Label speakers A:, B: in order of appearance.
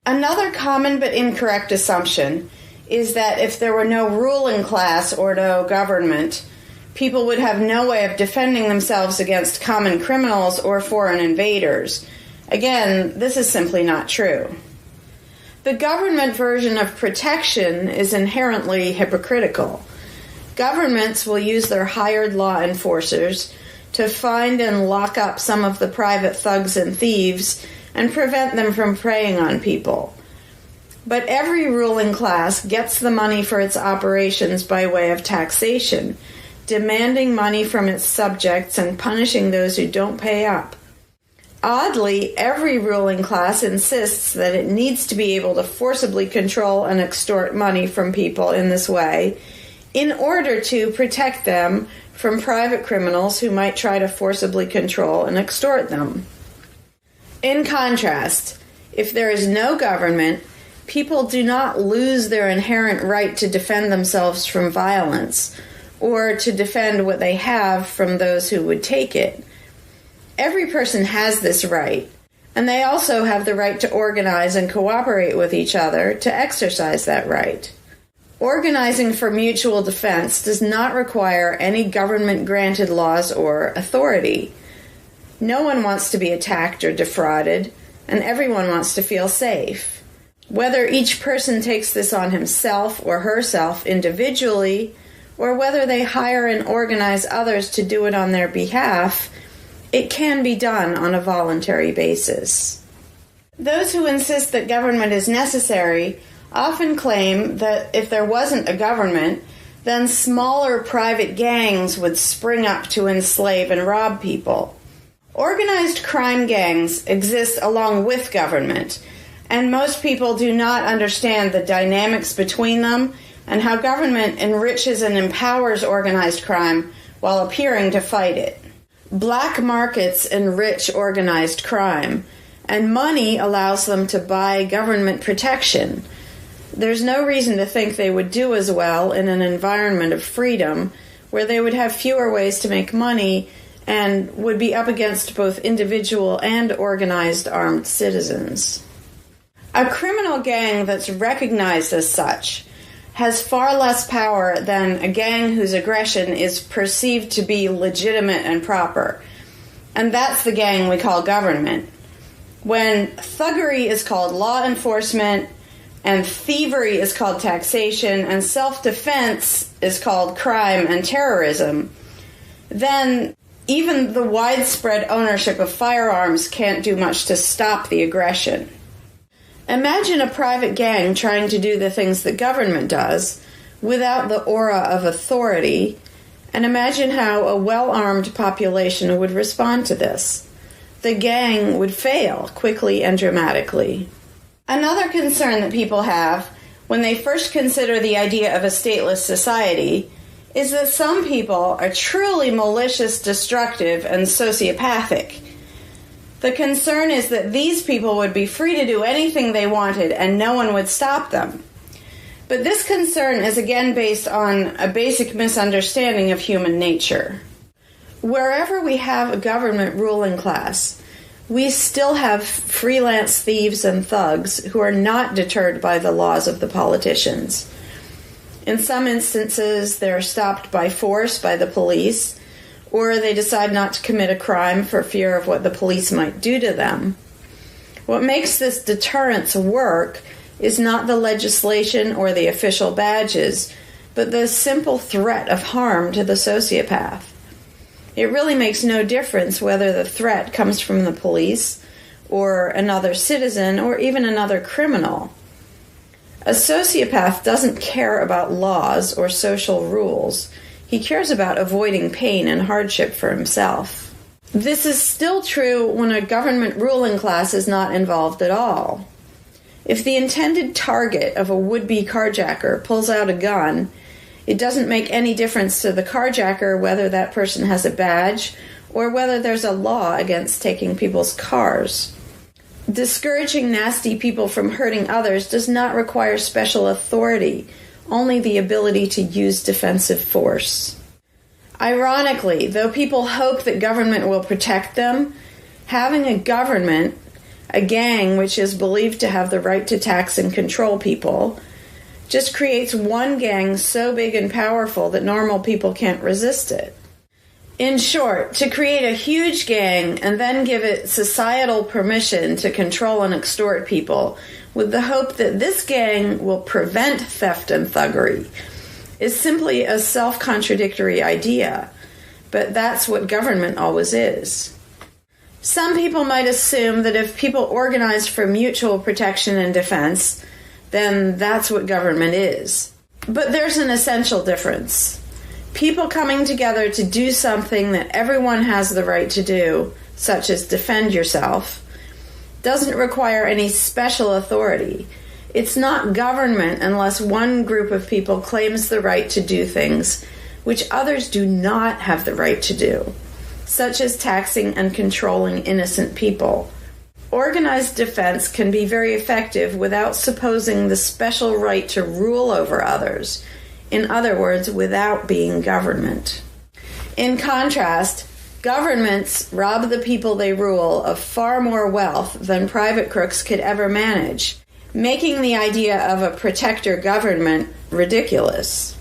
A: Another common but incorrect assumption is that if there were no ruling class or no government, people would have no way of defending themselves against common criminals or foreign invaders. Again, this is simply not true. The government version of protection is inherently hypocritical. Governments will use their hired law enforcers to find and lock up some of the private thugs and thieves and prevent them from preying on people. But every ruling class gets the money for its operations by way of taxation, demanding money from its subjects and punishing those who don't pay up. Oddly, every ruling class insists that it needs to be able to forcibly control and extort money from people in this way in order to protect them from private criminals who might try to forcibly control and extort them. In contrast, if there is no government, people do not lose their inherent right to defend themselves from violence or to defend what they have from those who would take it. Every person has this right, and they also have the right to organize and cooperate with each other to exercise that right. Organizing for mutual defense does not require any government-granted laws or authority. No one wants to be attacked or defrauded, and everyone wants to feel safe. Whether each person takes this on himself or herself individually, or whether they hire and organize others to do it on their behalf, it can be done on a voluntary basis. Those who insist that government is necessary often claim that if there wasn't a government, then smaller private gangs would spring up to enslave and rob people. Organized crime gangs exist along with government, and most people do not understand the dynamics between them and how government enriches and empowers organized crime while appearing to fight it. Black markets enrich organized crime, and money allows them to buy government protection. There's no reason to think they would do as well in an environment of freedom where they would have fewer ways to make money and would be up against both individual and organized armed citizens. A criminal gang that's recognized as such has far less power than a gang whose aggression is perceived to be legitimate and proper. And that's the gang we call government. When thuggery is called law enforcement, and thievery is called taxation, and self-defense is called crime and terrorism, then even the widespread ownership of firearms can't do much to stop the aggression. Imagine a private gang trying to do the things that government does without the aura of authority, and imagine how a well-armed population would respond to this. The gang would fail quickly and dramatically. Another concern that people have when they first consider the idea of a stateless society is that some people are truly malicious, destructive, and sociopathic. The concern is that these people would be free to do anything they wanted and no one would stop them. But this concern is again based on a basic misunderstanding of human nature. Wherever we have a government ruling class, we still have freelance thieves and thugs who are not deterred by the laws of the politicians. In some instances, they're stopped by force by the police, or they decide not to commit a crime for fear of what the police might do to them. What makes this deterrence work is not the legislation or the official badges, but the simple threat of harm to the sociopath. It really makes no difference whether the threat comes from the police or another citizen or even another criminal. A sociopath doesn't care about laws or social rules. He cares about avoiding pain and hardship for himself. This is still true when a government ruling class is not involved at all. If the intended target of a would-be carjacker pulls out a gun, it doesn't make any difference to the carjacker whether that person has a badge or whether there's a law against taking people's cars. Discouraging nasty people from hurting others does not require special authority, only the ability to use defensive force. Ironically, though people hope that government will protect them, having a government A gang, which is believed to have the right to tax and control people, just creates one gang so big and powerful that normal people can't resist it. In short, to create a huge gang and then give it societal permission to control and extort people with the hope that this gang will prevent theft and thuggery is simply a self-contradictory idea, but that's what government always is. Some people might assume that if people organized for mutual protection and defense, then that's what government is. But there's an essential difference. People coming together to do something that everyone has the right to do, such as defend yourself, doesn't require any special authority. It's not government unless one group of people claims the right to do things which others do not have the right to do, such as taxing and controlling innocent people. Organized defense can be very effective without supposing the special right to rule over others. In other words, without being government. In contrast, governments rob the people they rule of far more wealth than private crooks could ever manage, making the idea of a protector government ridiculous.